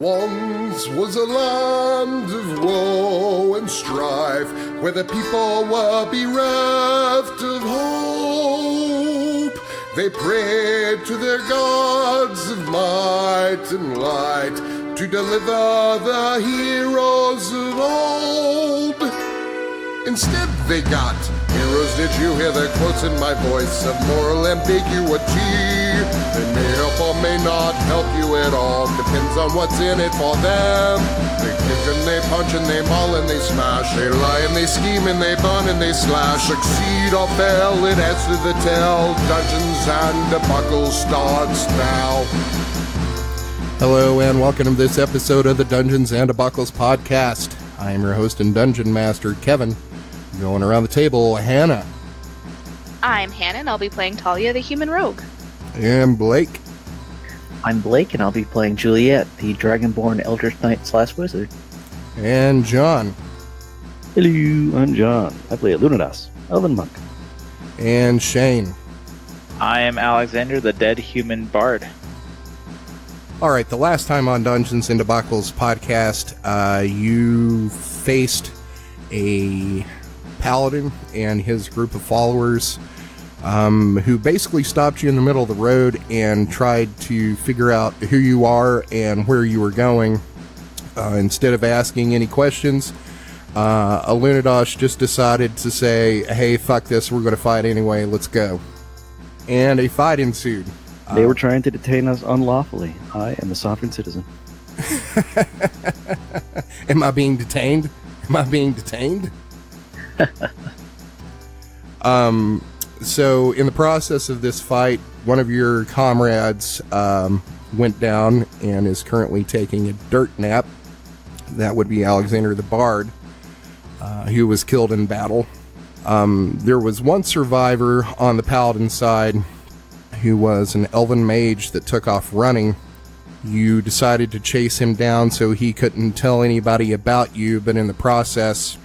Once was a land of woe and strife, where the people were bereft of hope. They prayed to their gods of might and light to deliver the heroes of old. Instead they got heroes. Did you hear the quotes in my voice of moral ambiguity? They may help or may not help you at all. Depends on what's in it for them. They kick and they punch and they maul and they smash. They lie and they scheme and they burn and they slash. Succeed or fail, it adds to the tale. Dungeons and Debacle starts now. Hello and welcome to this episode of the Dungeons and Debacles podcast. I am your host and dungeon master, Kevin. Going around the table, Hannah. I'm Hannah, and I'll be playing Talia, the human rogue. And Blake. I'm Blake, and I'll be playing Juliet, the Dragonborn eldritch knight / wizard. And John. Hello, I'm John. I play Alunodas, Elven monk. And Shane. I am Alexander, the dead human bard. Alright, the last time on Dungeons and Debacles podcast, you faced a paladin and his group of followers who basically stopped you in the middle of the road and tried to figure out who you are and where you were going. Instead of asking any questions, Alunodas just decided to say, hey, fuck this, we're going to fight anyway, let's go. And a fight ensued. They were trying to detain us unlawfully. I am a sovereign citizen. Am I being detained? Am I being detained? So in the process of this fight, one of your comrades went down and is currently taking a dirt nap. That would be Alexander the Bard, who was killed in battle. There was one survivor on the paladin side who was an elven mage that took off running. You decided to chase him down so he couldn't tell anybody about you, but in the process,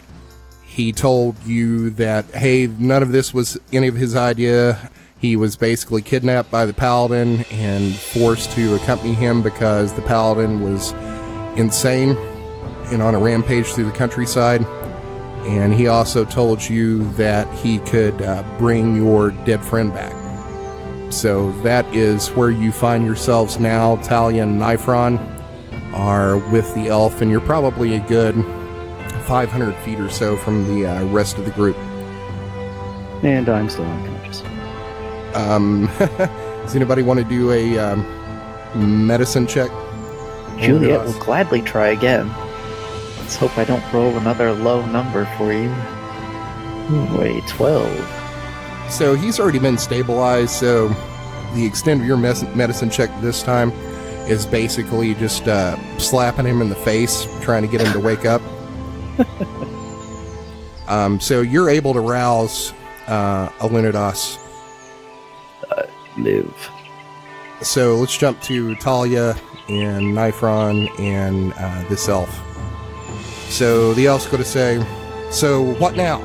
he told you that, hey, none of this was any of his idea. He was basically kidnapped by the paladin and forced to accompany him because the paladin was insane and on a rampage through the countryside. And he also told you that he could bring your dead friend back. So that is where you find yourselves now. Talia and Nifron are with the elf, and you're probably a good 500 feet or so from the rest of the group. And I'm still unconscious. Does anybody want to do a medicine check? Juliet will gladly try again. Let's hope I don't roll another low number for you. Wait, 12. So he's already been stabilized, so the extent of your medicine check this time is basically just slapping him in the face, trying to get him to wake up. So you're able to rouse Alunodas. Live. So let's jump to Talia and Nifron and this elf. So the elf's going to say, so what now?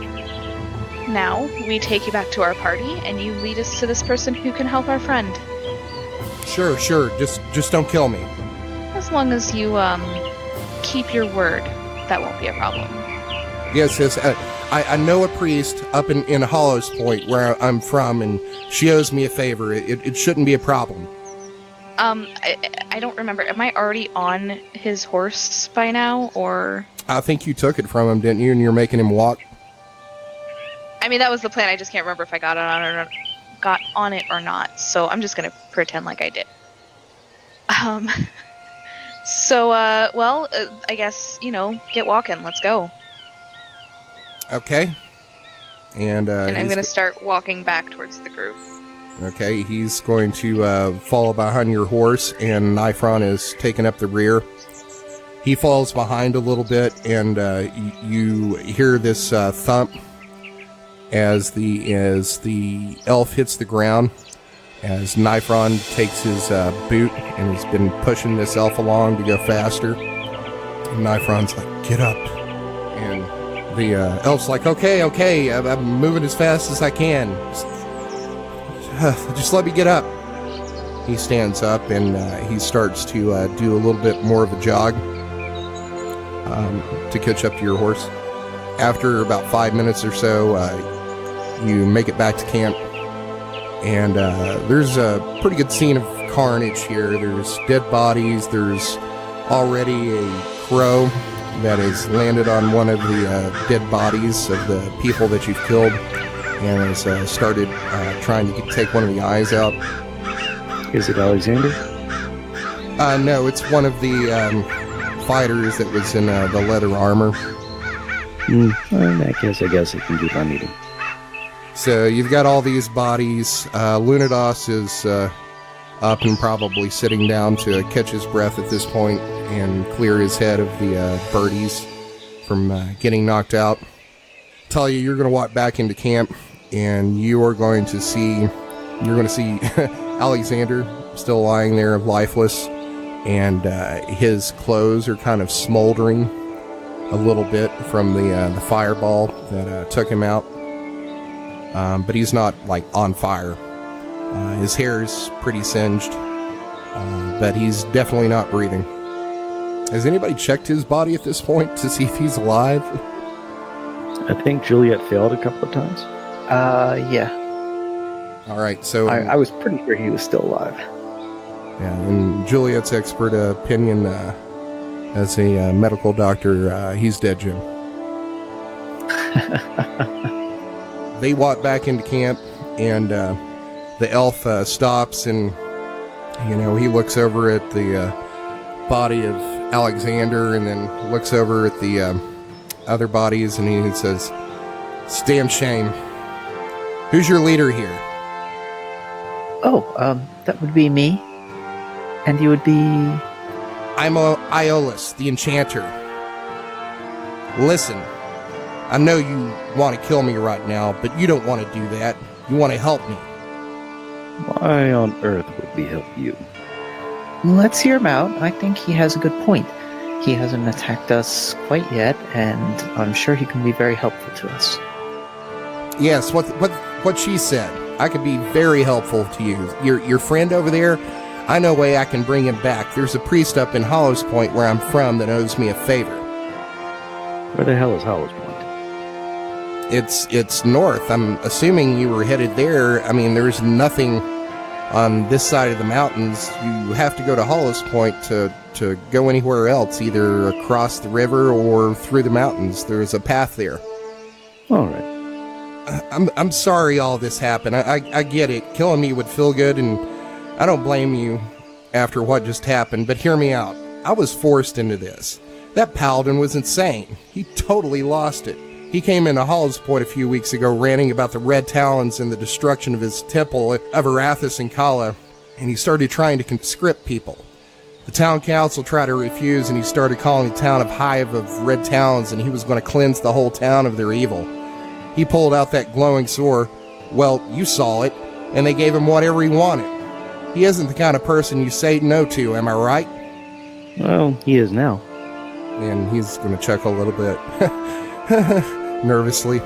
Now, we take you back to our party, and you lead us to this person who can help our friend. Sure. Just don't kill me. As long as you, keep your word, that won't be a problem. Yes. I know a priest up in Hollowspoint, where I'm from, and she owes me a favor. It shouldn't be a problem. I don't remember. Am I already on his horse by now, or...? I think you took it from him, didn't you? And you're making him walk? I mean, that was the plan. I just can't remember if I got on it or not. So I'm just gonna pretend like I did. I guess, get walking. Let's go. Okay. And I'm gonna start walking back towards the group. Okay, he's going to follow behind your horse, and Nifron is taking up the rear. He falls behind a little bit, and you hear this thump as the elf hits the ground, as Nifron takes his boot and has been pushing this elf along to go faster. And Nifron's like, get up. And the elf's like, okay, I'm moving as fast as I can. Just let me get up. He stands up and he starts to do a little bit more of a jog to catch up to your horse. After about 5 minutes or so, you make it back to camp, and there's a pretty good scene of carnage here. There's dead bodies. There's already a crow that has landed on one of the dead bodies of the people that you've killed and has started trying to take one of the eyes out. Is it Alexander? No, it's one of the fighters that was in the leather armor. In that case, I guess I can do my meeting. So you've got all these bodies. Alunodas is up and probably sitting down to catch his breath at this point and clear his head of the birdies from getting knocked out. Talia, you're going to walk back into camp, and you are going to see Alexander still lying there lifeless, and his clothes are kind of smoldering a little bit from the fireball that took him out. But he's not like on fire. His hair is pretty singed, but he's definitely not breathing. Has anybody checked his body at this point to see if he's alive? I think Juliet failed a couple of times. Yeah. All right, so I was pretty sure he was still alive. yeah, in Juliet's expert opinion, as a medical doctor, he's dead, Jim. They walk back into camp, and the elf stops, and he looks over at the body of Alexander, and then looks over at the other bodies, and he says, "It's a damn shame. Who's your leader here?" Oh, that would be me. And you would be... I'm Iolas, the enchanter. Listen, I know you want to kill me right now, but you don't want to do that. You want to help me. Why on earth would we help you? Let's hear him out. I think he has a good point. He hasn't attacked us quite yet, and I'm sure he can be very helpful to us. Yes, what she said. I could be very helpful to you. Your friend over there, I know a way I can bring him back. There's a priest up in Hollowspoint where I'm from that owes me a favor. Where the hell is Hollowspoint? It's north. I'm assuming you were headed there. I mean, there's nothing on this side of the mountains. You have to go to Hollowspoint to go anywhere else, either across the river or through the mountains. There's a path there. All right. I'm sorry all this happened. I get it. Killing me would feel good, and I don't blame you after what just happened, but hear me out. I was forced into this. That paladin was insane. He totally lost it. He came into Hollowspoint a few weeks ago ranting about the Red Talons and the destruction of his Temple of Erathis and Kala, and he started trying to conscript people. The town council tried to refuse, and he started calling the town of Hive of Red Talons, and he was going to cleanse the whole town of their evil. He pulled out that glowing sword. Well, you saw it, and they gave him whatever he wanted. He isn't the kind of person you say no to, am I right? Well, he is now. And he's going to chuckle a little bit. Nervously.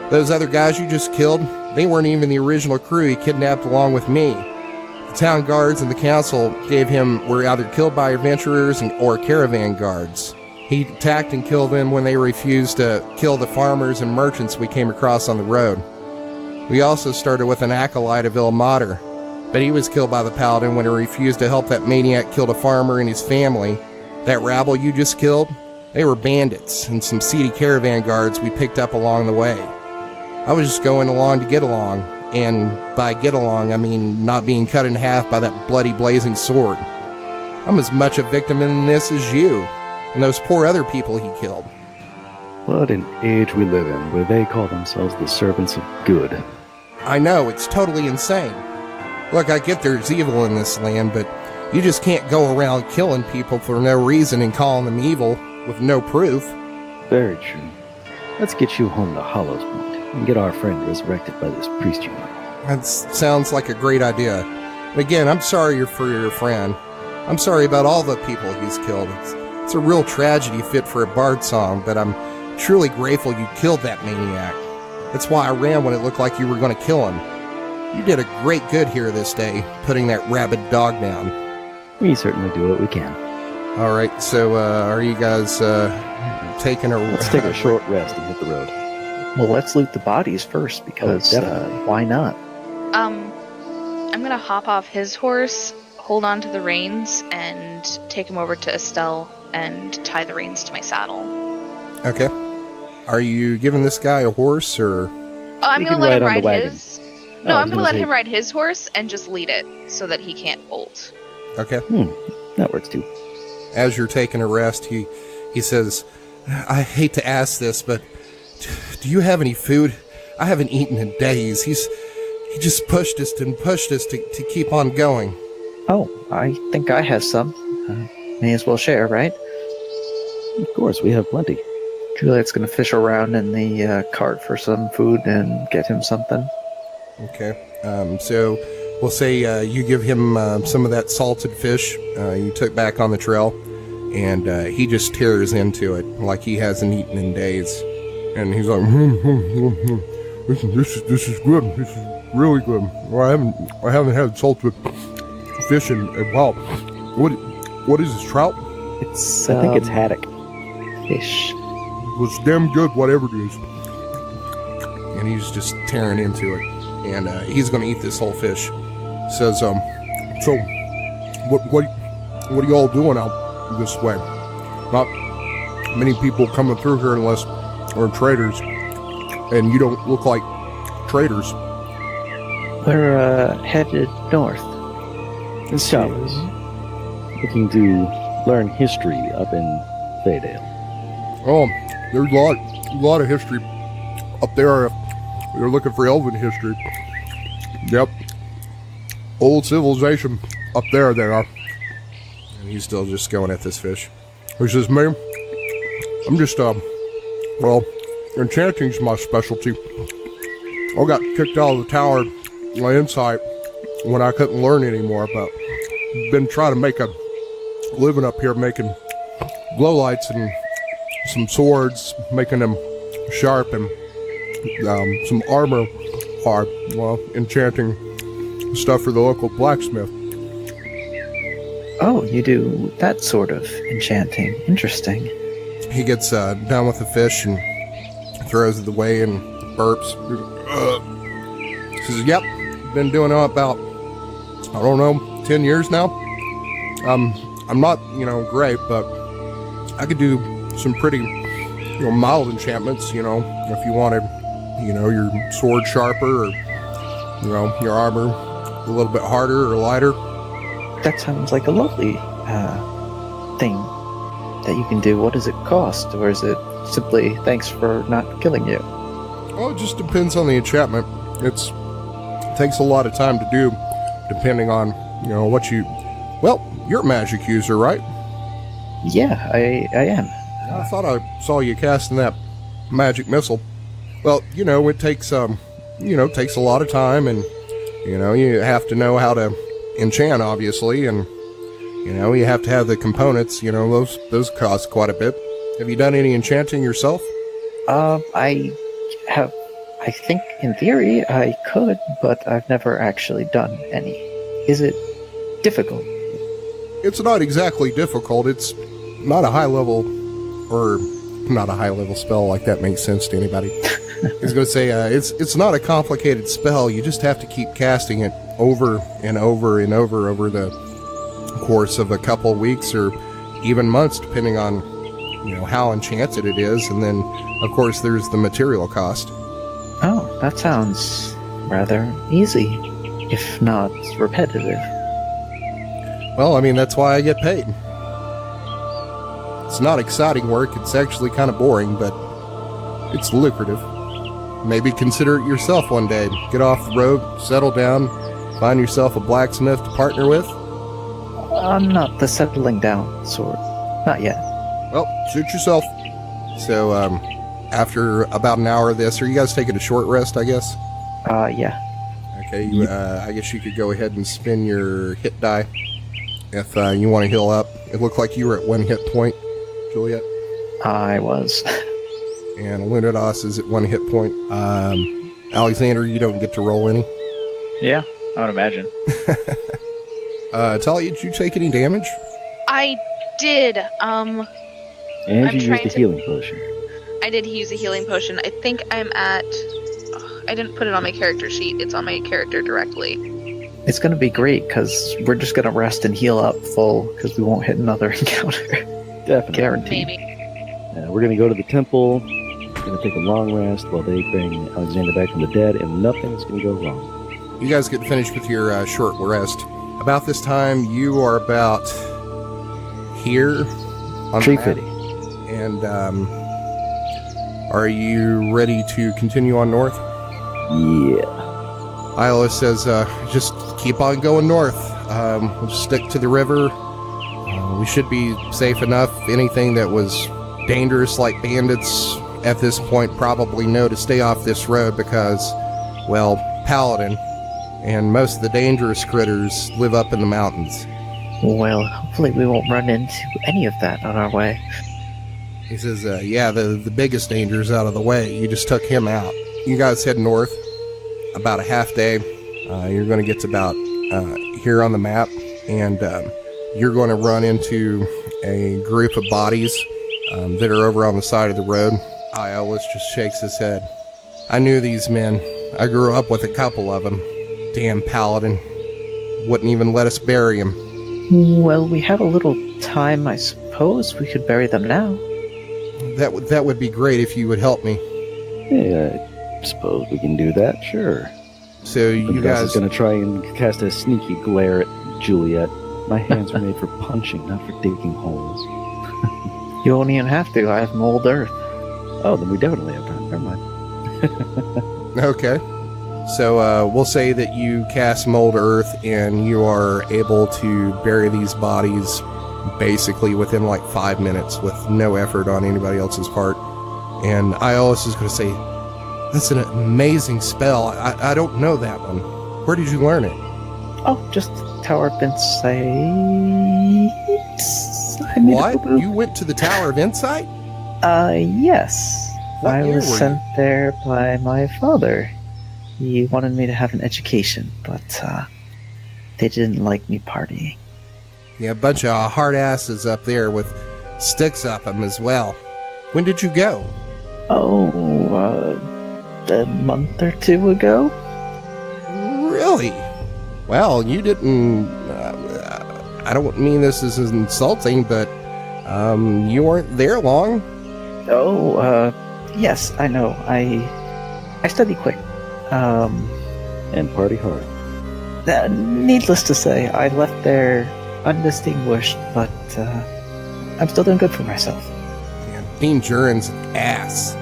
Those other guys you just killed, they weren't even the original crew he kidnapped along with me. The town guards and the council gave him were either killed by adventurers or caravan guards. He attacked and killed them when they refused to kill the farmers and merchants we came across on the road. We also started with an acolyte of Ilmater, but he was killed by the paladin when he refused to help that maniac kill a farmer and his family. That rabble you just killed, they were bandits and some seedy caravan guards we picked up along the way. I was just going along to get along, and by get along I mean not being cut in half by that bloody blazing sword. I'm as much a victim in this as you, and those poor other people he killed. What an age we live in, where they call themselves the servants of good. I know, it's totally insane. Look, I get there's evil in this land, but you just can't go around killing people for no reason and calling them evil with no proof. Very true. Let's get you home to Hollowspoint and get our friend resurrected by this priest you know. That sounds like a great idea. Again, I'm sorry for your friend. I'm sorry about all the people he's killed. It's a real tragedy fit for a bard song, but I'm truly grateful you killed that maniac. That's why I ran when it looked like you were going to kill him. You did a great good here this day, putting that rabid dog down. We certainly do what we can. All right, so are you guys taking a... Let's take a short rest and hit the road. Well, let's loot the bodies first, because why not? I'm gonna hop off his horse, hold on to the reins, and take him over to Estelle and tie the reins to my saddle. Okay. Are you giving this guy a horse, or... Oh, I'm You gonna can let ride him on the ride wagon. his... Oh, No, I I'm was gonna gonna let say- him ride his horse and just lead it so that he can't bolt. Okay. That works too. As you're taking a rest, he says, I hate to ask this, but do you have any food? I haven't eaten in days. He just pushed us and pushed us to keep on going. Oh, I think I have some. May as well share, right? Of course, we have plenty. Juliet's gonna fish around in the cart for some food and get him something. Okay. So we'll say you give him some of that salted fish you took back on the trail, and he just tears into it like he hasn't eaten in days. And he's like, this is good. This is really good. Well, I haven't had salted fish in a while. What is this, trout? It's I think it's haddock. fish. It was damn good, whatever it is. And he's just tearing into it, and he's going to eat this whole fish. Says, so what are you all doing out this way? Not many people coming through here unless we're traders, and you don't look like traders. We're headed north. Scholars. Looking to learn history up in Faydale. Oh, there's a lot of history up there. You're looking for Elven history. Yep. Old civilization up there they are. And he's still just going at this fish. He says, man, I'm just, enchanting's my specialty. I got kicked out of the tower my insight when I couldn't learn anymore, but been trying to make a living up here, making glow lights and some swords, making them sharp, and some armor hard. Well, enchanting stuff for the local blacksmith. Oh, you do that sort of enchanting. Interesting. He gets down with the fish and throws it away and burps. He says, yep, been doing it about, 10 years now. I'm not, great, but I could do some pretty, mild enchantments, if you wanted, your sword sharper, or, your armor a little bit harder or lighter. That sounds like a lovely thing that you can do. What does it cost? Or is it simply thanks for not killing you? Well, it just depends on the enchantment. It takes a lot of time to do, depending on, what you... Well, you're a magic user, right? Yeah, I am. I thought I saw you casting that magic missile. Well, it takes, takes a lot of time, and, you have to know how to enchant, obviously, and, you have to have the components, those cost quite a bit. Have you done any enchanting yourself? I think in theory I could, but I've never actually done any. Is it difficult? It's not exactly difficult. It's not a high level, or not a high level spell, like that makes sense to anybody. I was going to say, it's not a complicated spell. You just have to keep casting it over and over and over the course of a couple of weeks or even months, depending on, how enchanted it is. And then, of course, there's the material cost. Oh, that sounds rather easy, if not repetitive. Well, that's why I get paid. It's not exciting work. It's actually kind of boring, but it's lucrative. Maybe consider it yourself one day. Get off the road, settle down, find yourself a blacksmith to partner with. I'm not the settling down sort. Not yet. Well, suit yourself. So, after about an hour of this, are you guys taking a short rest, I guess? Yeah. Okay, I guess you could go ahead and spin your hit die if you want to heal up. It looked like you were at 1 hit point, Juliet. I was. And Alunodas is at 1 hit point. Alexander, you don't get to roll any. Yeah, I would imagine. Talia, did you take any damage? I did. And I'm you used trying a to- healing potion. I did use a healing potion. I think I'm at... I didn't put it on my character sheet. It's on my character directly. It's going to be great, because we're just going to rest and heal up full, because we won't hit another encounter. Definitely. Guaranteed. Maybe. We're going to go to the temple. We're going to take a long rest while they bring Alexander back from the dead, and nothing's going to go wrong. You guys get finished with your short rest. About this time, you are about here on Tree the map. fitting. And are you ready to continue on north? Yeah. Iolas says, just keep on going north. We'll just stick to the river. We should be safe enough. Anything that was dangerous, like bandits, at this point probably know to stay off this road because, well, Paladin and most of the dangerous critters live up in the mountains. Well, hopefully we won't run into any of that on our way. He says, yeah, the biggest danger is out of the way. You just took him out. You guys head north about a half day. You're going to get to about here on the map, and you're going to run into a group of bodies that are over on the side of the road. Iolas just shakes his head. I knew these men. I grew up with a couple of them. Damn Paladin. Wouldn't even let us bury him. Well, we have a little time, I suppose. We could bury them now. That would be great if you would help me. Yeah, I suppose we can do that, sure. So you Gus is guys... going to try and cast a sneaky glare at Juliet. My hands are made for punching, not for digging holes. You won't even have to. I have mold earth. Oh, then we definitely have time. Never mind. Okay. So we'll say that you cast Mold Earth and you are able to bury these bodies basically within like 5 minutes with no effort on anybody else's part. And Iolas is going to say, that's an amazing spell. I don't know that one. Where did you learn it? Oh, just Tower of Insight. What? You went to the Tower of Insight? Yes. What I year was were sent you? there by my father. He wanted me to have an education, but they didn't like me partying. Yeah, a bunch of hard asses up there with sticks up them as well. When did you go? Oh, a month or two ago? Really? Well, you didn't... I don't mean this as insulting, but you weren't there long. Oh, yes, I know. I study quick. And party hard. Needless to say, I left there undistinguished, but I'm still doing good for myself. Yeah, Dean Jurin's ass.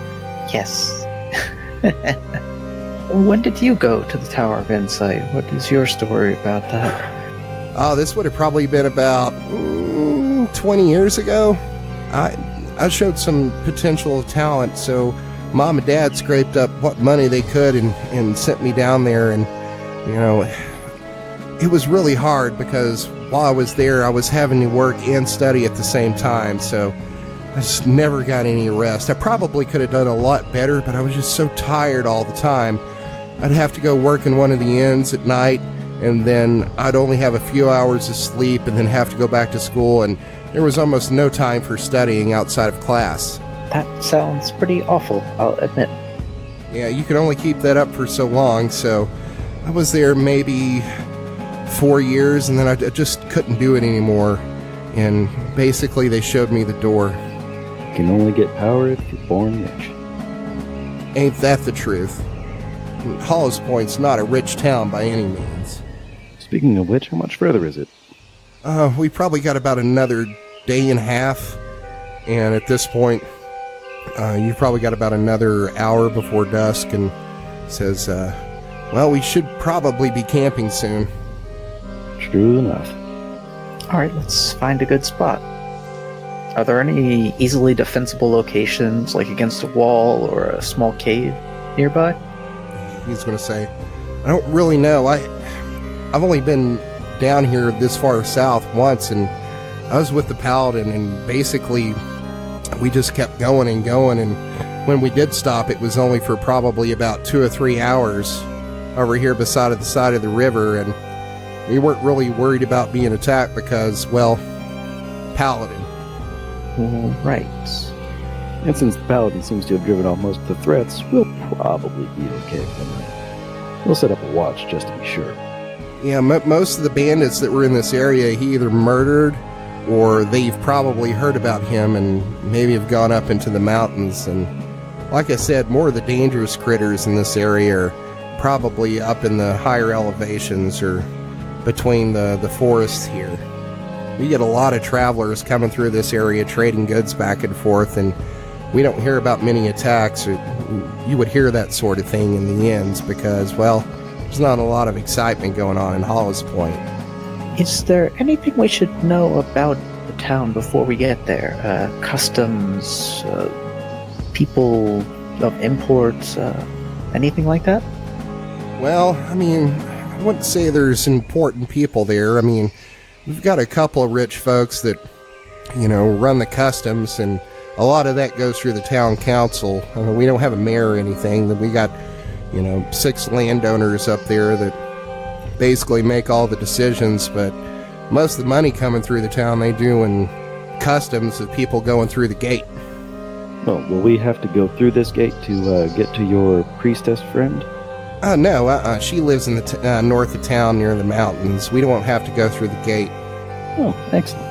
Yes. When did you go to the Tower of Insight? What is your story about that? Oh, this would have probably been about 20 years ago. I showed some potential talent, so Mom and Dad scraped up what money they could and sent me down there. And, you know, it was really hard because while I was there, I was having to work and study at the same time. So I just never got any rest. I probably could have done a lot better, but I was just so tired all the time. I'd have to go work in one of the inns at night, and then I'd only have a few hours of sleep and then have to go back to school, and there was almost no time for studying outside of class. That sounds pretty awful, I'll admit. Yeah, you can only keep that up for so long, so I was there maybe 4 years, and then I just couldn't do it anymore, and basically they showed me the door. You can only get power if you're born rich. Ain't that the truth? Hollowspoint's not a rich town by any means. Speaking of which, how much further is it? We probably got about another day and a half, and at this point, you've probably got about another hour before dusk, and says, well, we should probably be camping soon. True enough. Alright, let's find a good spot. Are there any easily defensible locations, like against a wall or a small cave nearby? He's going to say, I don't really know. I've only been down here this far south once, and I was with the Paladin, and basically we just kept going and going, and when we did stop, it was only for probably about 2 or 3 hours. over here beside the side of the river, and we weren't really worried about being attacked because, well, Paladin. Right. And since the Paladin seems to have driven off most of the threats, we'll probably be okay for the night. We'll set up a watch just to be sure. Yeah, most of the bandits that were in this area, he either murdered or they've probably heard about him and maybe have gone up into the mountains. And like I said, more of the dangerous critters in this area are probably up in the higher elevations or between the forests here. We get a lot of travelers coming through this area trading goods back and forth, and we don't hear about many attacks. You would hear that sort of thing in the inns because, well, there's not a lot of excitement going on in Hollowspoint. Is there anything we should know about the town before we get there? Customs, people of imports, anything like that? Well, I mean, I wouldn't say there's important people there. I mean, we've got a couple of rich folks that, run the customs, and a lot of that goes through the town council. I mean, we don't have a mayor or anything. We got, 6 landowners up there that basically make all the decisions, but most of the money coming through the town they do in customs of people going through the gate. Oh, will we have to go through this gate to get to your priestess friend? No, she lives in the north of town near the mountains. We don't have to go through the gate. Oh, excellent.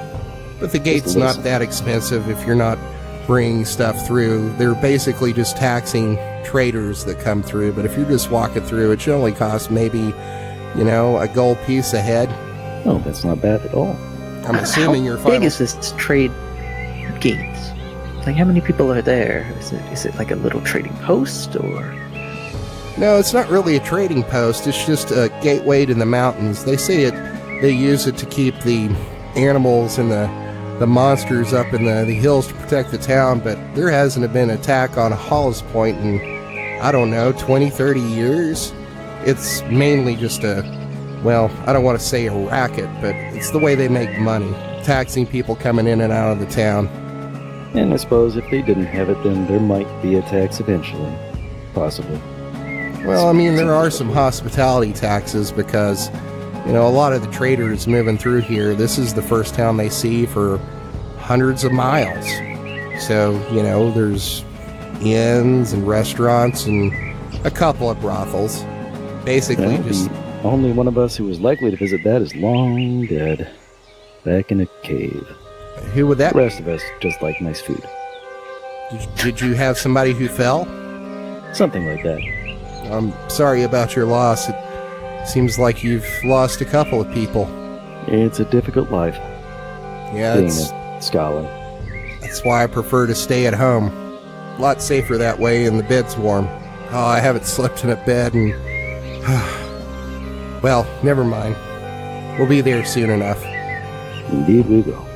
But the gate's not that expensive if you're not bringing stuff through. They're basically just taxing traders that come through, but if you're just walking through, it should only cost maybe, a gold piece a head. Oh, that's not bad at all. I'm assuming you're How big is this trade gate? Like, how many people are there? Is it like a little trading post, or...? No, it's not really a trading post. It's just a gateway to the mountains. They say they use it to keep the animals and the monsters up in the hills to protect the town, but there hasn't been an attack on Hollowspoint in, I don't know, 20, 30 years. It's mainly just I don't want to say a racket, but it's the way they make money, taxing people coming in and out of the town. And I suppose if they didn't have it, then there might be a tax eventually. Possibly. Well, I mean, there are some hospitality taxes because, a lot of the traders moving through here, this is the first town they see for hundreds of miles. So, there's inns and restaurants and a couple of brothels. Basically, just... The only one of us who was likely to visit that is long dead. Back in a cave. Who would that The rest of us just like nice food. Did you have somebody who fell? Something like that. I'm sorry about your loss. It seems like you've lost a couple of people. It's a difficult life. Yeah, being a scholar. That's why I prefer to stay at home. A lot safer that way, and the bed's warm. Oh, I haven't slept in a bed and... Well, never mind. We'll be there soon enough. Indeed we will.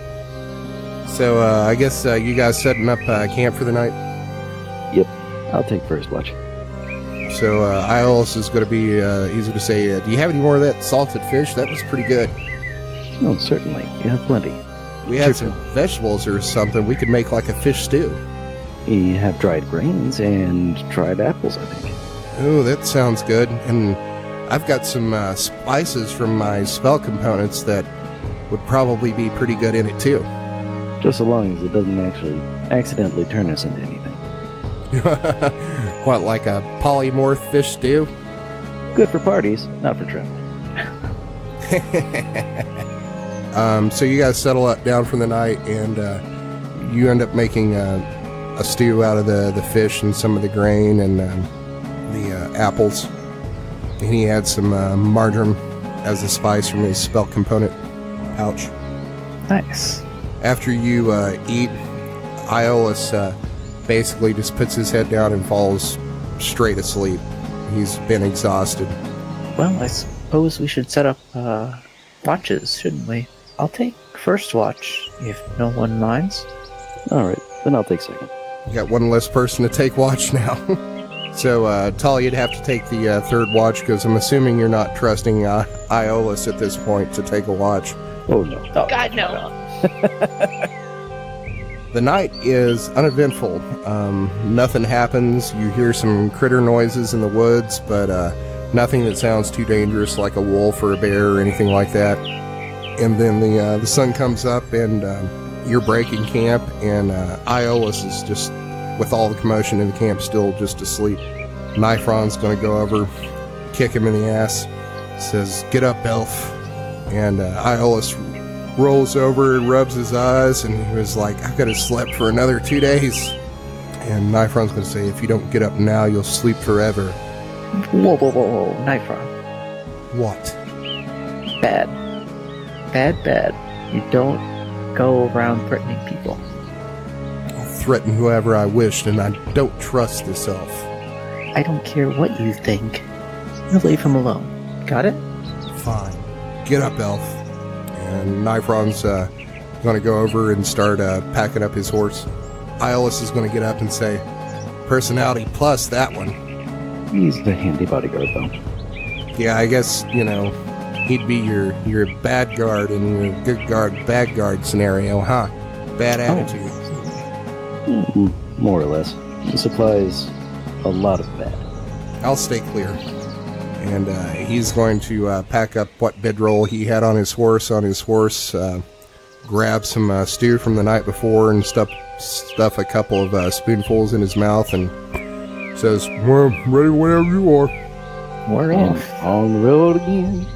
So, I guess you guys setting up camp for the night? Yep, I'll take first watch. So, Iolas is going to be easy to say, do you have any more of that salted fish? That was pretty good. Oh, certainly. You have plenty. We had some vegetables or something. We could make like a fish stew. You have dried grains and dried apples, I think. Oh, that sounds good. And I've got some spices from my spell components that would probably be pretty good in it too. Just so long as it doesn't actually accidentally turn us into anything. What, like a polymorph fish stew? Good for parties, not for travel. So you guys settle down for the night, and you end up making a stew out of the fish and some of the grain and the apples. And he had some marjoram as a spice from his spell component pouch. Nice. After you eat, Iolas basically just puts his head down and falls straight asleep. He's been exhausted. Well, I suppose we should set up watches, shouldn't we? I'll take first watch, if no one minds. Alright, then I'll take second. You got one less person to take watch now. So, Talia, you'd have to take the third watch, because I'm assuming you're not trusting Iolas at this point to take a watch. Oh, no. Oh, God, no. The night is uneventful. Nothing happens. You hear some critter noises in the woods, but Nothing that sounds too dangerous, like a wolf or a bear or anything like that. And then the sun comes up, and you're breaking camp, and Iolas is just, with all the commotion in the camp, still just asleep. Nifron's going to go over, kick him in the ass, says, "Get up, elf." And Iolas rolls over and rubs his eyes, and he was like, "I could have slept for another 2 days." And Nifron's going to say, "If you don't get up now, you'll sleep forever." Whoa, whoa, whoa, whoa, Nifron. What? Bad. Bad, bad. You don't go around threatening people. I'll threaten whoever I wished, and I don't trust this elf. I don't care what you think. You leave him alone. Got it? Fine. Get up, elf. And Nifron's going to go over and start packing up his horse. Iolas is going to get up and say, "Personality plus that one." He's the handy bodyguard, though. Yeah, I guess, he'd be your bad guard in your good guard, bad guard scenario, huh? Bad attitude. More or less. He supplies a lot of bad. I'll stay clear. And he's going to pack up what bedroll he had on his horse, grab some stew from the night before, and stuff a couple of spoonfuls in his mouth, and says, "Well, ready whenever you are." We're off. On the road again.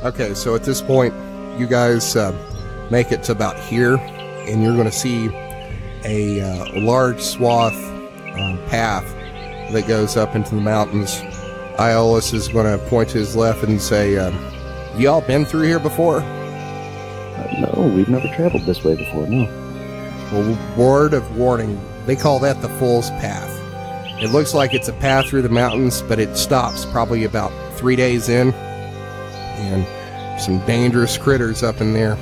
Okay, so at this point, you guys make it to about here, and you're going to see a large swath path that goes up into the mountains. Iolas is going to point to his left and say, "Y'all been through here before?" No, we've never traveled this way before, no. Well, word of warning, they call that the Fool's Path. It looks like it's a path through the mountains, but it stops probably about 3 days in. And some dangerous critters up in there.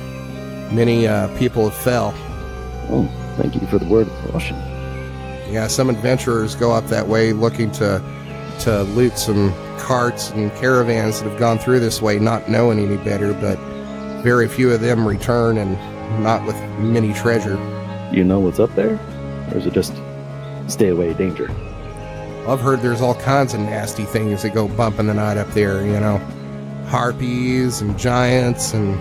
Many people have fell. Oh, thank you for the word of caution. Yeah, some adventurers go up that way looking to loot some carts and caravans that have gone through this way, not knowing any better, but very few of them return, and not with many treasure. You know what's up there? Or is it just stay away, danger? I've heard there's all kinds of nasty things that go bump in the night up there, harpies and giants and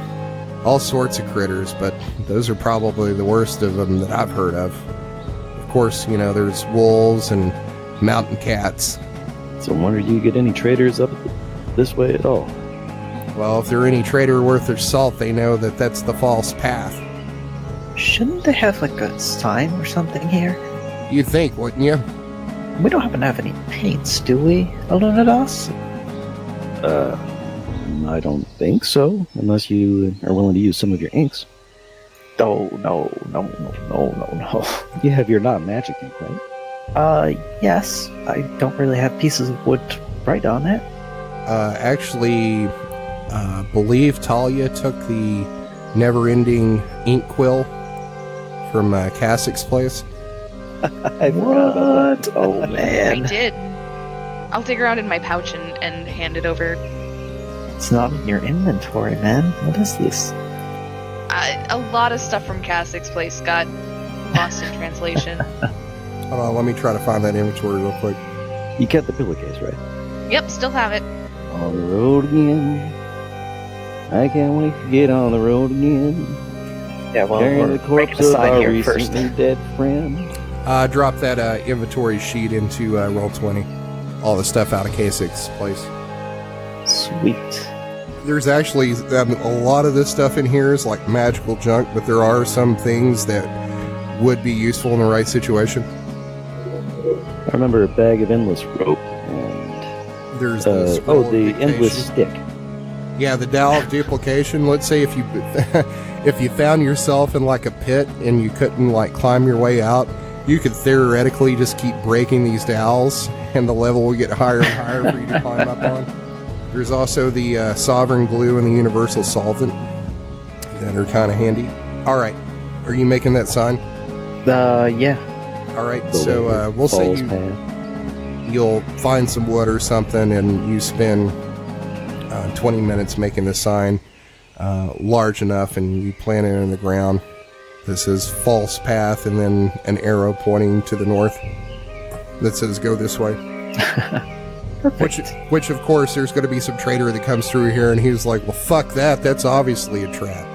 all sorts of critters, but those are probably the worst of them that I've heard of. Of course, there's wolves and mountain cats. So I wonder, do you get any traders up this way at all? Well, if they're any trader worth their salt, they know that that's the false path. Shouldn't they have like a sign or something here? You'd think, wouldn't you? We don't happen to have any paints, do we, Alunodas? I don't think so, unless you are willing to use some of your inks. Oh, no. You have your not magic ink, right? Yes. I don't really have pieces of wood to write on it. Actually, believe Talia took the never-ending ink quill from Cassic's place. I forgot about that. Oh, man. I did. I'll dig around in my pouch and hand it over. It's not in your inventory, man. What is this? A lot of stuff from Cassic's place got lost in translation. Hold on, let me try to find that inventory real quick. You kept the pillowcase, right? Yep, still have it. On the road again. I can't wait to get on the road again. Yeah, well, Carrying the corpse of our recently dead friend. Drop that inventory sheet into Roll20. All the stuff out of Cassic's place. Sweet. There's actually a lot of this stuff in here is like magical junk, but there are some things that would be useful in the right situation. I remember a bag of endless rope and There's the endless stick. Yeah, the dowel of duplication. Let's say if you found yourself in like a pit and you couldn't like climb your way out, you could theoretically just keep breaking these dowels, and the level will get higher and higher for you to climb up on. There's also the sovereign glue and the universal solvent that are kind of handy. All right, are you making that sign? Yeah. All right, so we'll say you'll find some wood or something, and you spend 20 minutes making the sign large enough, and you plant it in the ground. This is false path, and then an arrow pointing to the north that says go this way. Perfect. Which of course, there's going to be some trader that comes through here, and he's like, well, fuck that. That's obviously a trap.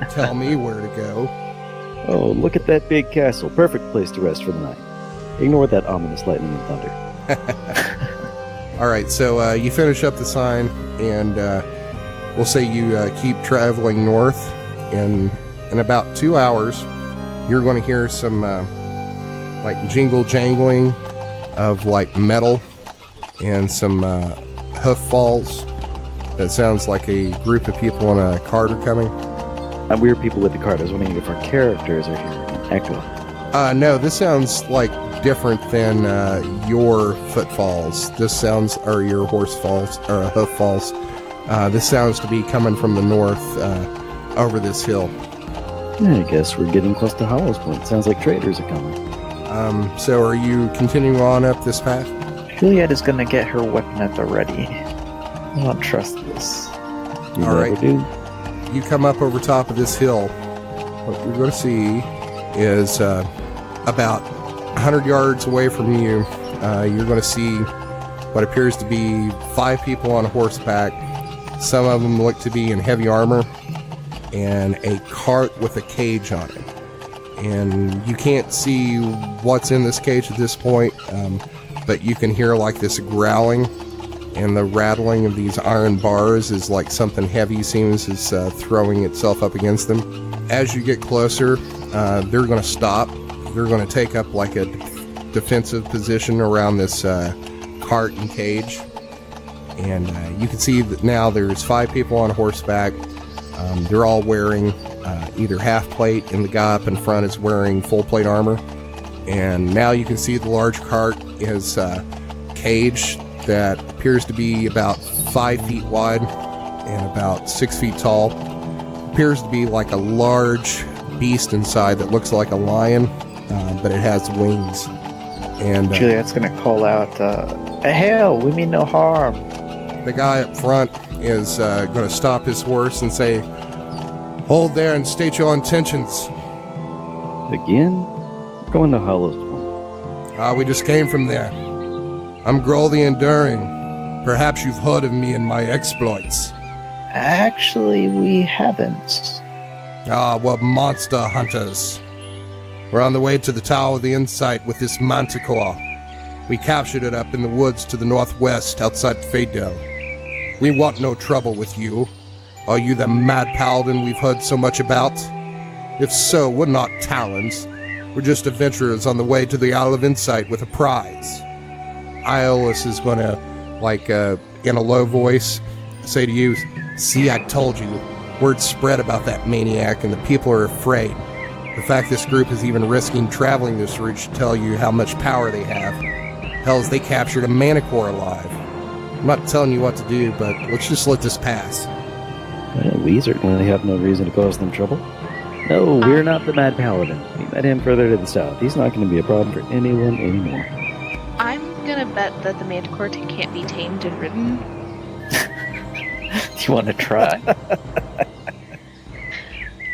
Tell me where to go. Oh, look at that big castle. Perfect place to rest for the night. Ignore that ominous lightning and thunder. All right, so you finish up the sign, and we'll say you keep traveling north, and in about 2 hours, you're going to hear some like jingle jangling of like metal and some hoof falls. That sounds like a group of people on a cart are coming. We're people with the cart. I was wondering if our characters are here. Echo. No, this sounds like different than your footfalls. This sounds, or your horse falls, or hoof falls. This sounds to be coming from the north over this hill. Yeah, I guess we're getting close to Hollowspoint. Sounds like traders are coming. So are you continuing on up this path? Juliet is going to get her weapon at the ready. I don't trust this. You All right. never do. You come up over top of this hill. What you're going to see is about 100 yards away from you, you're going to see what appears to be 5 people on horseback. Some of them look to be in heavy armor, and a cart with a cage on it. And you can't see what's in this cage at this point, but you can hear like this growling, and the rattling of these iron bars is like something heavy seems is throwing itself up against them. As you get closer, they're going to stop. They're going to take up like a defensive position around this cart and cage. And you can see that now there's 5 people on horseback. They're all wearing either half plate, and the guy up in front is wearing full plate armor. And now you can see the large cart is cage that appears to be about 5 feet wide and about 6 feet tall. Appears to be like a large beast inside that looks like a lion, but it has wings. And Juliet's going to call out, "Hell, we mean no harm." the guy up front is going to stop his horse and say, "Hold there and state your intentions." Again? We're going to Hollowspoint. We just came from there. I'm Grohl the Enduring. Perhaps you've heard of me and my exploits. Actually, we haven't. We're monster hunters. We're on the way to the Tower of the Insight with this manticore. We captured it up in the woods to the northwest outside Fadel. We want no trouble with you. Are you the Mad Paladin we've heard so much about? If so, we're not Talons. We're just adventurers on the way to the Isle of Insight with a prize. Iolas is going to, in a low voice, say to you, "See, I told you. Word spread about that maniac, and the people are afraid. The fact this group is even risking traveling this route should tell you how much power they have. Hells, they captured a manticore alive. I'm not telling you what to do, but let's just let this pass." Well, we certainly have no reason to cause them trouble. No, we're not the Mad Paladin. We met him further to the south. He's not going to be a problem for anyone anymore. I'm gonna bet that the manticore can't be tamed and ridden. Do you want to try?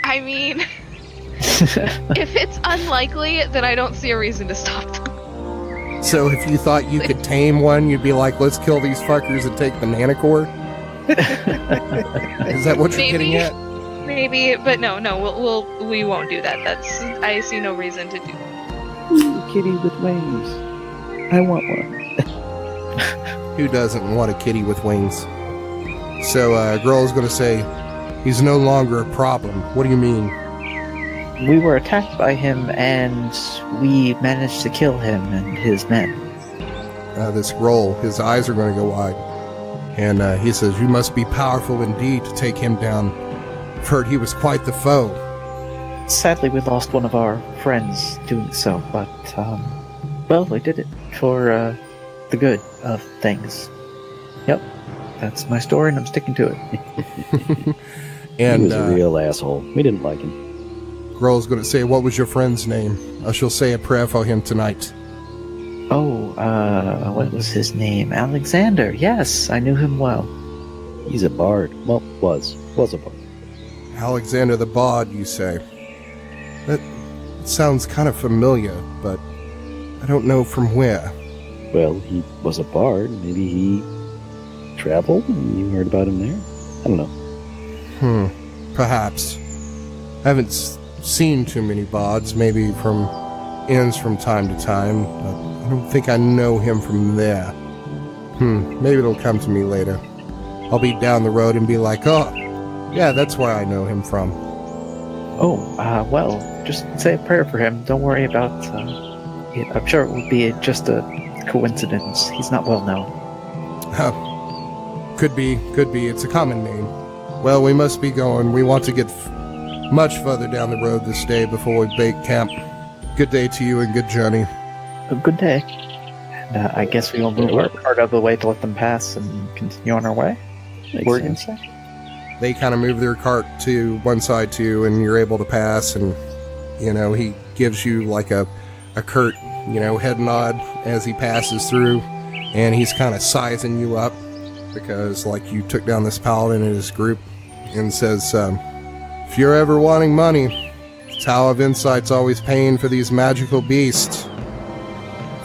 I mean, if it's unlikely, then I don't see a reason to stop them. So if you thought you could tame one, you'd be like, "Let's kill these fuckers and take the manticore"? Is that what you're getting at? Maybe, but no, we won't do that. I see no reason to do that. Ooh, kitty with wings. I want one. Who doesn't want a kitty with wings? So, Grohl is going to say, "He's no longer a problem." What do you mean? We were attacked by him, and we managed to kill him and his men. This Grohl, his eyes are going to go wide. And he says, "You must be powerful indeed to take him down. I've heard he was quite the foe." Sadly, we lost one of our friends doing so, but, well, we did it for the good of things. Yep, that's my story, and I'm sticking to it. And he was a real asshole. We didn't like him. Grohl's going to say, "What was your friend's name? I shall say a prayer for him tonight." What was his name? Alexander. Yes, I knew him well. He's a bard. Well, was a bard. Alexander the Bard, you say? That sounds kind of familiar, but I don't know from where. Well, he was a bard. Maybe he traveled and you heard about him there? I don't know. Perhaps. I haven't seen too many bards, maybe from inns from time to time, but I don't think I know him from there. Maybe it'll come to me later. I'll be down the road and be like, oh, yeah, that's where I know him from. Oh, well, just say a prayer for him. Don't worry about, I'm sure it will be just a coincidence. He's not well known. Could be. It's a common name. Well, we must be going. We want to get much further down the road this day before we bake camp. Good day to you and good journey. A good day. And I guess we will move our cart out of the way to let them pass and continue on our way. Makes sense. They kind of move their cart to one side too, and you're able to pass, and, he gives you like a curt, head nod as he passes through, and he's kind of sizing you up because, like, you took down this paladin in his group, and says, if you're ever wanting money, the Tower of Insight's always paying for these magical beasts.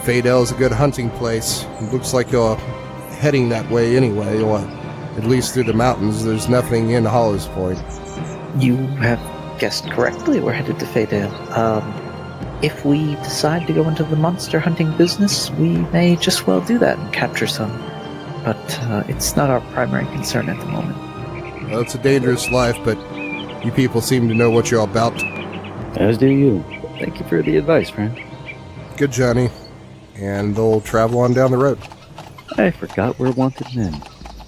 Fadel's a good hunting place. It looks like you're heading that way anyway, or at least through the mountains. There's nothing in Hollowspoint. You have guessed correctly. We're headed to Fadale. If we decide to go into the monster hunting business, we may just well do that and capture some. But it's not our primary concern at the moment. Well, it's a dangerous life, but you people seem to know what you're about. As do you. Thank you for the advice, friend. Good journey. And they'll travel on down the road. I forgot we're wanted men.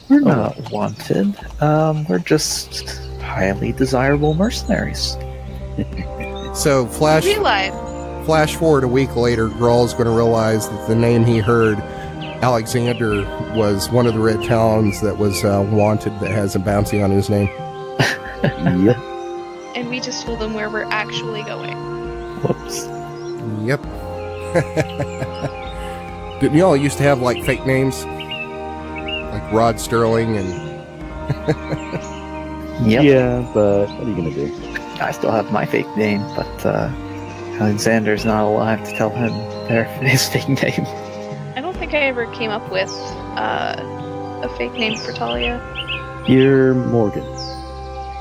We're not wanted. We're just highly desirable mercenaries. So, Real life. flash forward a week later, Grall's going to realize that the name he heard, Alexander, was one of the Red Talons that was wanted, that has a bounty on his name. Yep. And we just told them where we're actually going. Whoops. Yep. Didn't y'all used to have, like, fake names? Like Rod Sterling and... Yep. Yeah, but what are you going to do? I still have my fake name, but Alexander's not alive to tell him his fake name. I don't think I ever came up with a fake name for Talia. You're Morgan.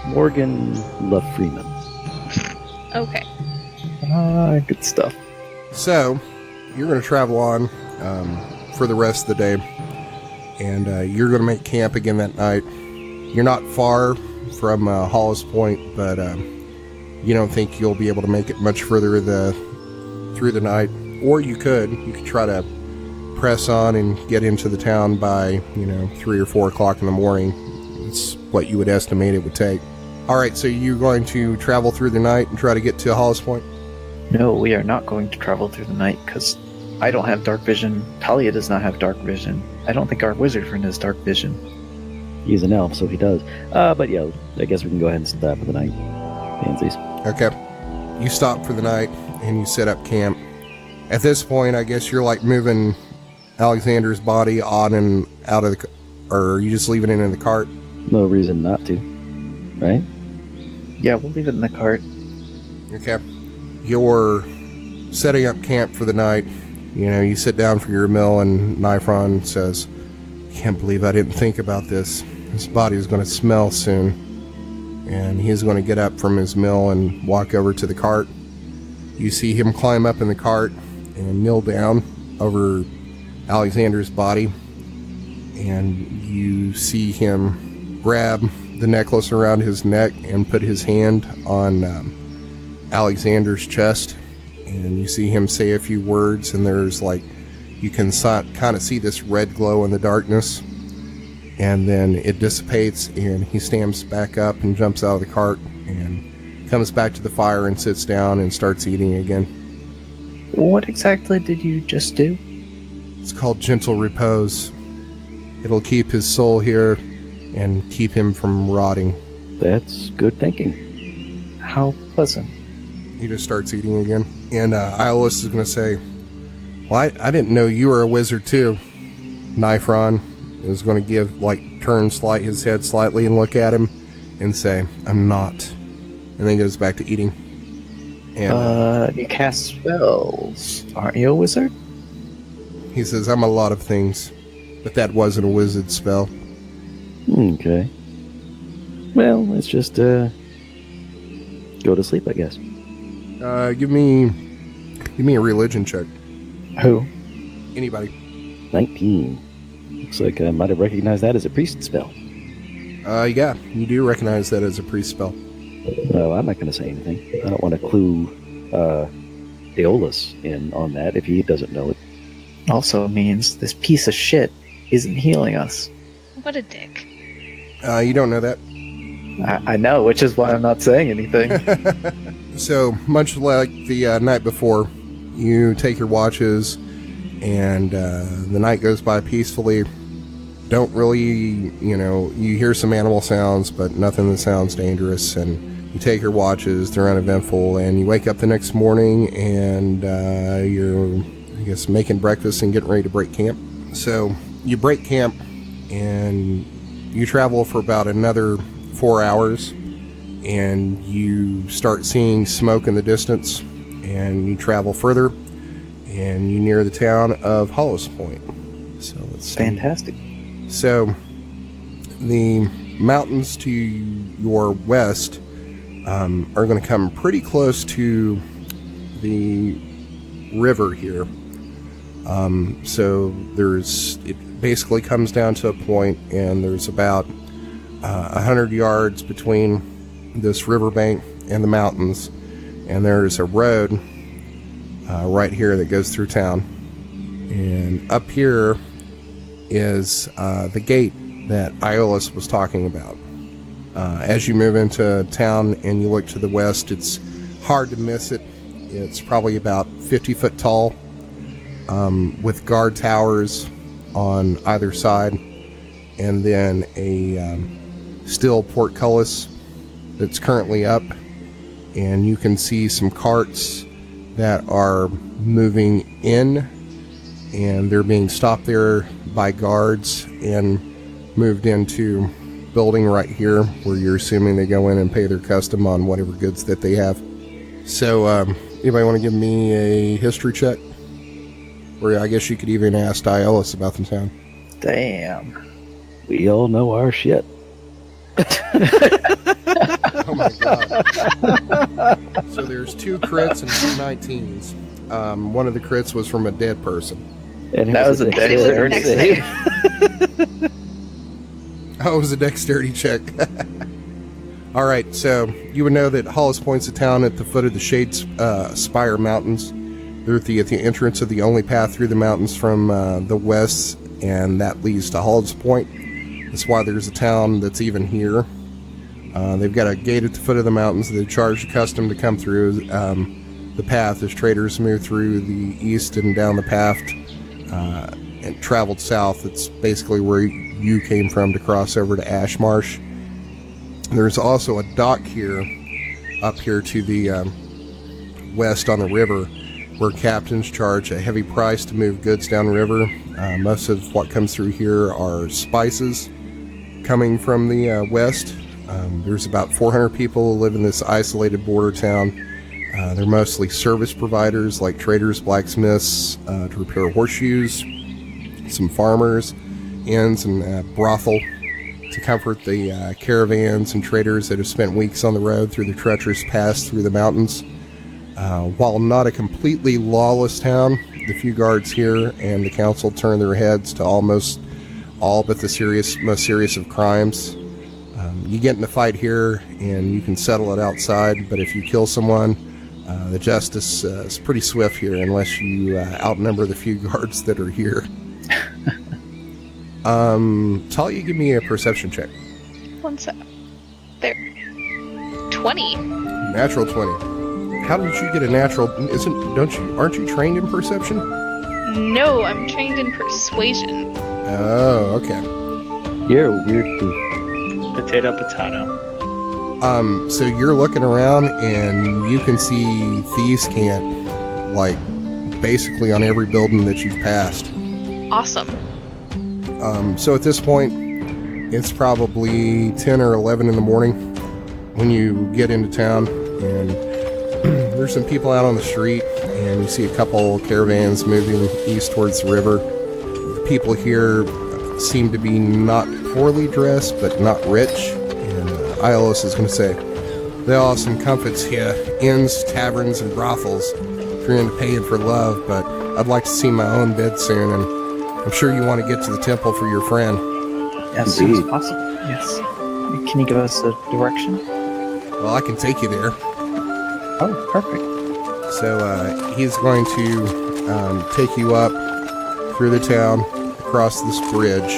Morgan Love Freeman. Okay. Good stuff. So, you're going to travel on for the rest of the day, and you're going to make camp again that night. You're not far from Hollowspoint, but you don't think you'll be able to make it much further through the night. Or you could try to press on and get into the town by 3 or 4 o'clock in the morning. It's what you would estimate it would take. Alright, so you're going to travel through the night and try to get to Hollowspoint? No, we are not going to travel through the night, because I don't have dark vision. Talia does not have dark vision. I don't think our wizard friend has dark vision. He's an elf, so he does. But yeah, I guess we can go ahead and stop for the night. Pansies. Okay. You stop for the night, and you set up camp. At this point, I guess you're like moving Alexander's body on and out of the... Or are you just leaving it in the cart? No reason not to. Right? Yeah, we'll leave it in the cart. Okay. You're setting up camp for the night. You sit down for your meal, and Nifron says, "Can't believe I didn't think about this. His body is going to smell soon." And he's going to get up from his meal and walk over to the cart. You see him climb up in the cart and kneel down over Alexander's body. And you see him grab the necklace around his neck and put his hand on Alexander's chest. And you see him say a few words, and there's like, you can kind of see this red glow in the darkness. And then it dissipates, and he stands back up and jumps out of the cart and comes back to the fire and sits down and starts eating again. What exactly did you just do? It's called gentle repose. It'll keep his soul here and keep him from rotting. That's good thinking. How pleasant. He just starts eating again. And Iolas is going to say, "Well, I didn't know you were a wizard too." Nifron is going to turn his head slightly and look at him and say, "I'm not." And then goes back to eating. And You cast spells. Aren't you a wizard? He says, I'm a lot of things, but that wasn't a wizard spell. Okay. Well, let's just go to sleep, I guess. Give me a religion check. Who? Anybody. 19. Looks like I might have recognized that as a priest spell. Yeah, you do recognize that as a priest spell. Well, I'm not going to say anything. I don't want to clue Iolas in on that if he doesn't know it. Also means this piece of shit isn't healing us. What a dick. You don't know that. I know, which is why I'm not saying anything. So, much like the night before, you take your watches, and the night goes by peacefully. Don't really, you hear some animal sounds, but nothing that sounds dangerous, and you take your watches, they're uneventful, and you wake up the next morning, and you're, I guess, making breakfast and getting ready to break camp. So, you break camp, and you travel for about another 4 hours, and you start seeing smoke in the distance, and you travel further, and you near the town of Hollowspoint. So let's see. Fantastic. So the mountains to your west are going to come pretty close to the river here. So it basically comes down to a point, and there's about 100 yards between this riverbank and the mountains, and there's a road right here that goes through town, and up here is the gate that Iolas was talking about. As you move into town and you look to the west, it's hard to miss it. It's probably about 50 foot tall, with guard towers on either side, and then a steel portcullis that's currently up, and you can see some carts that are moving in, and they're being stopped there by guards and moved into building right here, where you're assuming they go in and pay their custom on whatever goods that they have. So anybody want to give me a history check? Or I guess you could even ask Iolas about the town. Damn. We all know our shit. Oh my god. So there's 2 crits and 2 19s. One of the crits was from a dead person. And That was a dexterity save. Oh, it was a dexterity check. Alright, so you would know that Hollowspoint's a town at the foot of the Shade Spire Mountains. They're at the entrance of the only path through the mountains from the west, and that leads to Hollowspoint. That's why there's a town that's even here. They've got a gate at the foot of the mountains that they charge a custom to come through the path as traders move through the east and down the path and traveled south. It's basically where you came from to cross over to Ashmarsh. There's also a dock here, up here to the west on the river, where captains charge a heavy price to move goods downriver. Most of what comes through here are spices coming from the west. There's about 400 people who live in this isolated border town. They're mostly service providers like traders, blacksmiths to repair horseshoes, some farmers, inns, and a brothel to comfort the caravans and traders that have spent weeks on the road through the treacherous pass through the mountains. While not a completely lawless town, the few guards here and the council turn their heads to almost all but the most serious of crimes. You get in a fight here and you can settle it outside, but if you kill someone, the justice is pretty swift here unless you outnumber the few guards that are here. Talia, give me a perception check. 1 sec. There. 20. Natural 20. How did you get a natural? Aren't you trained in perception? No, I'm trained in persuasion. Oh, okay. You're a weird goof. Potato. So you're looking around and you can see thieves' camp, like, basically on every building that you've passed. Awesome. So at this point, it's probably 10 or 11 in the morning when you get into town, and there's some people out on the street, and you see a couple caravans moving east towards the river. The people here seem to be not poorly dressed, but not rich. And Iolas is going to say, there are some comforts here, inns, taverns, and brothels, if you're into paying for love, but I'd like to see my own bed soon, and I'm sure you want to get to the temple for your friend. As soon as possible, yes. Can you give us a direction? Well, I can take you there. Oh, perfect. So he's going to take you up through the town, across this bridge,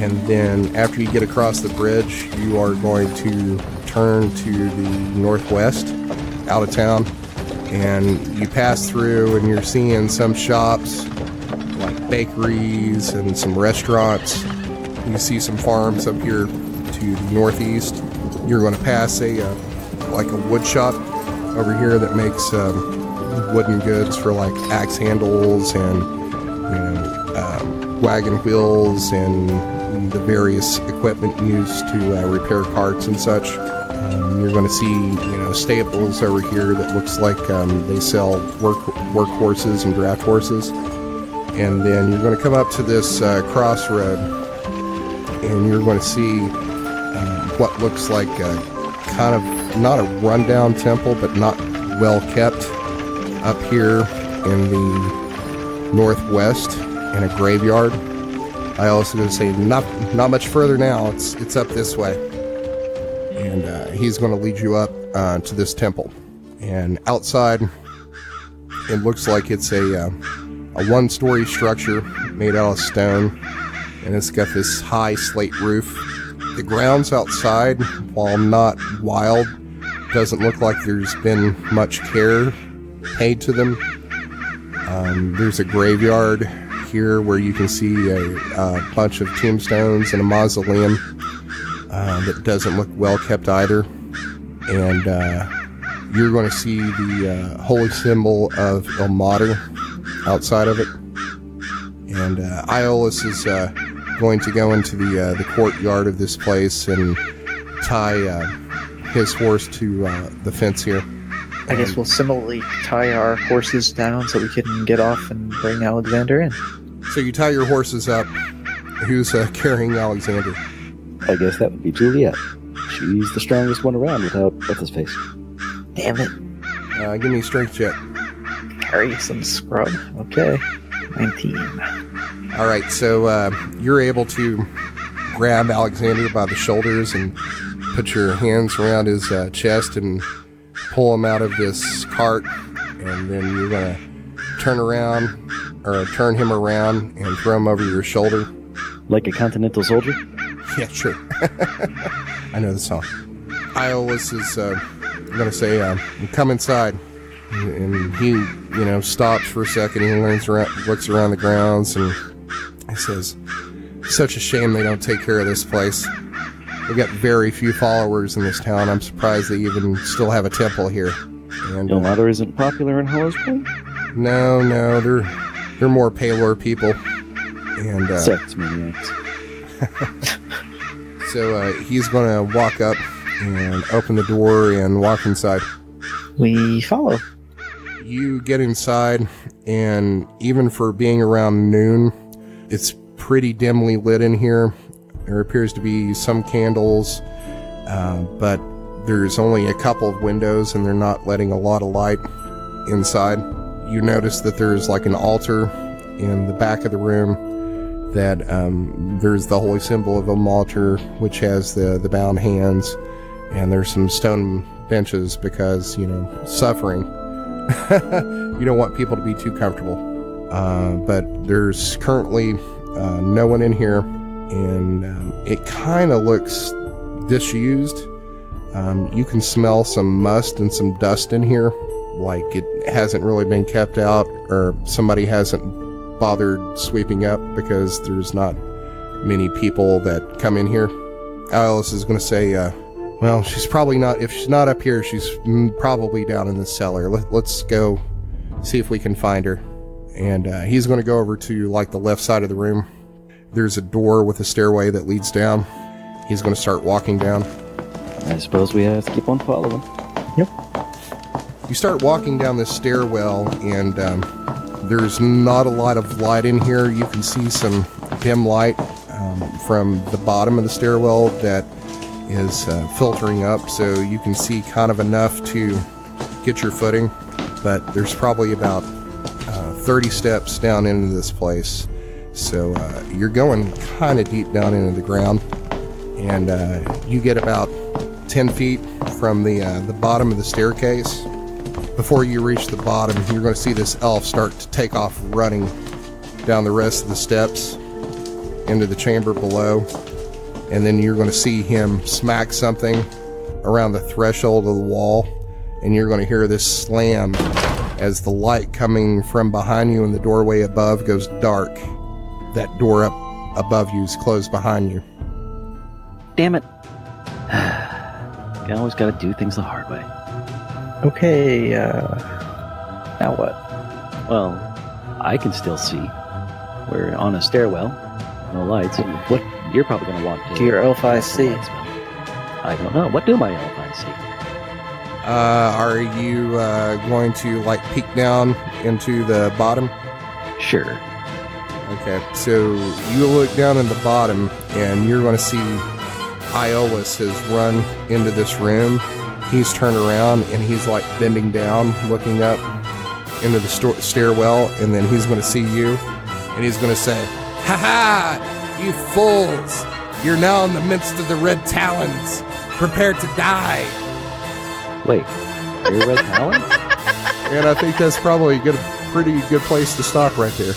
and then after you get across the bridge, you are going to turn to the northwest, out of town, and you pass through and you're seeing some shops, like bakeries and some restaurants. You see some farms up here to the northeast. You're going to pass a wood shop over here that makes wooden goods for like axe handles and wagon wheels and the various equipment used to repair carts and such. You're going to see stables over here that looks like they sell work horses and draft horses. And then you're going to come up to this crossroad, and you're going to see what looks like kind of not a rundown temple, but not well kept up here in the northwest in a graveyard. I also going to say not much further now. It's up this way, and he's going to lead you up to this temple. And outside, it looks like it's a one-story structure made out of stone, and it's got this high slate roof. The grounds outside, while not wild, doesn't look like there's been much care paid to them. There's a graveyard here where you can see a bunch of tombstones and a mausoleum that doesn't look well kept either. And you're going to see the holy symbol of Ilmater outside of it. And Iolas is going to go into the courtyard of this place and tie his horse to the fence here. I guess we'll similarly tie our horses down so we can get off and bring Alexander in. So you tie your horses up. Who's carrying Alexander? I guess that would be Juliet. She's the strongest one around without what's-his-face. Damn it. Give me a strength check. Carry some scrub. Okay. 19. Alright, so you're able to grab Alexander by the shoulders and put your hands around his chest and pull him out of this cart, and then you're going to turn him around and throw him over your shoulder. Like a continental soldier? Yeah, sure. I know the song. Iolas is going to say, come inside. And he, stops for a second. He looks around the grounds, and he says, such a shame they don't take care of this place. We've got very few followers in this town. I'm surprised they even still have a temple here. And Ilmater isn't popular in Hollowspoint? No, they're more Palor people. And sex maniacs. So he's going to walk up and open the door and walk inside. We follow. You get inside, and even for being around noon, it's pretty dimly lit in here. There appears to be some candles, but there's only a couple of windows, and they're not letting a lot of light inside. You notice that there's like an altar in the back of the room, that there's the holy symbol of Ilmater, which has the bound hands, and there's some stone benches because, suffering. You don't want people to be too comfortable. But there's currently no one in here, and it kind of looks disused. You can smell some must and some dust in here, like it hasn't really been kept out, or somebody hasn't bothered sweeping up because there's not many people that come in here. Alice is going to say, well, she's probably not, if she's not up here, she's probably down in the cellar. Let's go see if we can find her. And he's going to go over to like the left side of the room. There's a door with a stairway that leads down. He's going to start walking down. I suppose we have to keep on following. Yep. You start walking down this stairwell, and there's not a lot of light in here. You can see some dim light from the bottom of the stairwell that is filtering up, so you can see kind of enough to get your footing, but there's probably about 30 steps down into this place. So you're going kind of deep down into the ground, and you get about 10 feet from the bottom of the staircase. Before you reach the bottom, you're going to see this elf start to take off running down the rest of the steps into the chamber below, and then you're going to see him smack something around the threshold of the wall, and you're going to hear this slam as the light coming from behind you in the doorway above goes dark. That door up above you is closed behind you. Damn it. You always gotta do things the hard way. Okay, now what? Well, I can still see. We're on a stairwell. No lights. What? You're probably gonna want to... Do your elf eyes see? I don't know. What do my elf eyes see? Are you going to, like, peek down into the bottom? Sure. Okay, so you look down in the bottom, and you're going to see Iolas has run into this room. He's turned around, and he's, like, bending down, looking up into the stairwell, and then he's going to see you, and he's going to say, "Ha-ha! You fools! You're now in the midst of the Red Talons. Prepare to die." Wait, you're a Red Talon? And I think that's probably a pretty good place to stop right there.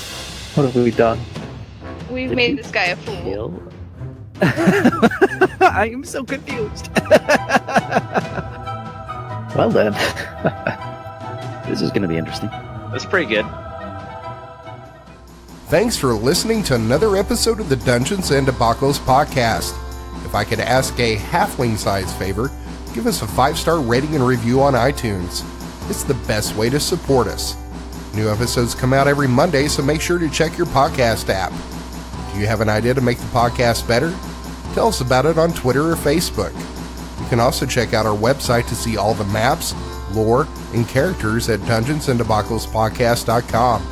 What have we done? We've made this guy a fool. I am so confused. Well then. This is going to be interesting. That's pretty good. Thanks for listening to another episode of the Dungeons and Debacles podcast. If I could ask a halfling-sized favor, give us a 5-star rating and review on iTunes. It's the best way to support us. New episodes come out every Monday, so make sure to check your podcast app. Do you have an idea to make the podcast better? Tell us about it on Twitter or Facebook. You can also check out our website to see all the maps, lore, and characters at dungeonsanddebaclespodcast.com.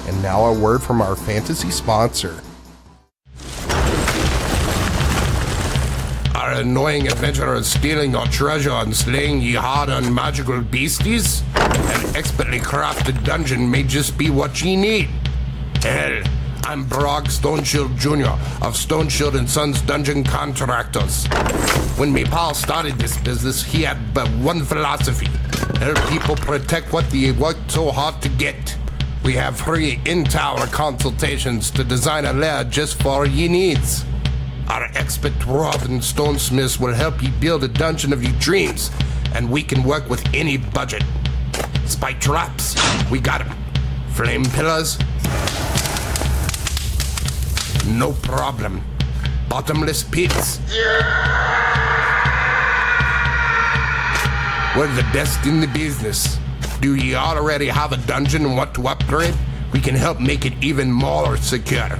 And now a word from our fantasy sponsor. Are annoying adventurers stealing your treasure and slaying ye hard-earned magical beasties? An expertly crafted dungeon may just be what ye need. Hell, I'm Brog Stoneshield Jr. of Stoneshield & Sons Dungeon Contractors. When me pal started this business, he had but one philosophy: help people protect what they worked so hard to get. We have free in-tower consultations to design a lair just for ye needs. Our expert dwarf and stonesmiths will help you build a dungeon of your dreams, and we can work with any budget. Spike traps, we got them. Flame pillars, no problem. Bottomless pits, we're the best in the business. Do you already have a dungeon and want to upgrade? We can help make it even more secure.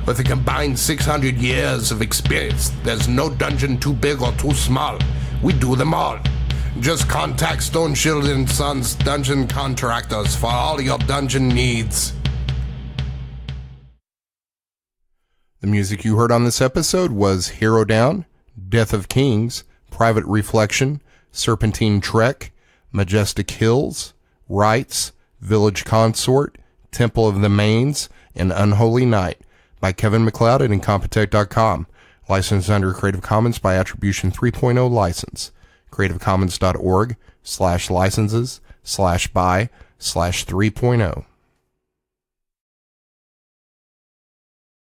With a combined 600 years of experience, there's no dungeon too big or too small. We do them all. Just contact Stoneshield & Sons Dungeon Contractors for all your dungeon needs. The music you heard on this episode was Hero Down, Death of Kings, Private Reflection, Serpentine Trek, Majestic Hills, Rites, Village Consort, Temple of the Mains, and Unholy Night by Kevin MacLeod at Incompetech.com. Licensed under Creative Commons by Attribution 3.0 license. CreativeCommons.org/licenses/by/3.0.